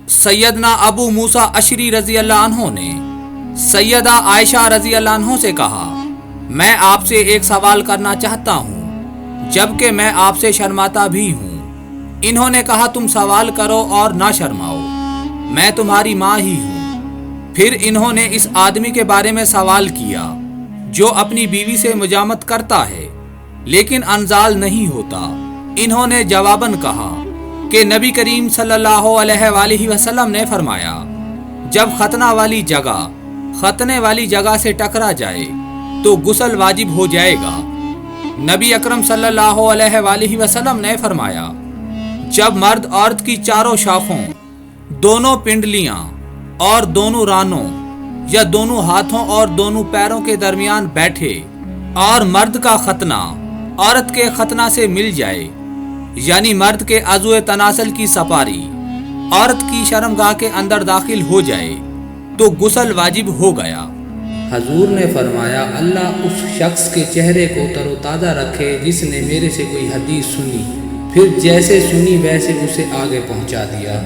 सैयदना अबू मूसा Ashari रजी अल्लाह अन्हो ने सैयदा आयशा रजी अल्लाह अन्हो से कहा, मैं आपसे एक सवाल करना चाहता हूँ जबकि मैं आपसे शर्माता भी हूँ। इन्होंने कहा, तुम सवाल करो और ना शर्माओ, मैं तुम्हारी माँ ही हूँ। फिर इन्होंने इस आदमी के बारे में सवाल किया जो अपनी बीवी से मुजामत करता है लेकिन अनजाल नहीं होता। इन्होंने जवाबन कहा कि नबी करीम सल्लल्लाहु अलैहि वसल्लम ने फरमाया, जब खतना वाली जगह खतने वाली जगह से टकरा जाए तो गुसल वाजिब हो जाएगा। नबी अकरम सल्लल्लाहु अलैहि वसल्लम ने फरमाया, जब मर्द औरत की चारों शाखों, दोनों पिंडलियां और दोनों रानों या दोनों हाथों और दोनों पैरों के दरमियान बैठे और मर्द का खतना औरत के खतना से मिल जाए, यानी मर्द के अज़ुए तनासल की सपारी औरत की शर्मगाह के अंदर दाखिल हो जाए तो गुसल वाजिब हो गया। हजूर ने फरमाया, अल्लाह उस शख्स के चेहरे को तरोताज़ा रखे जिसने मेरे से कोई हदीस सुनी, फिर जैसे सुनी वैसे उसे आगे पहुंचा दिया।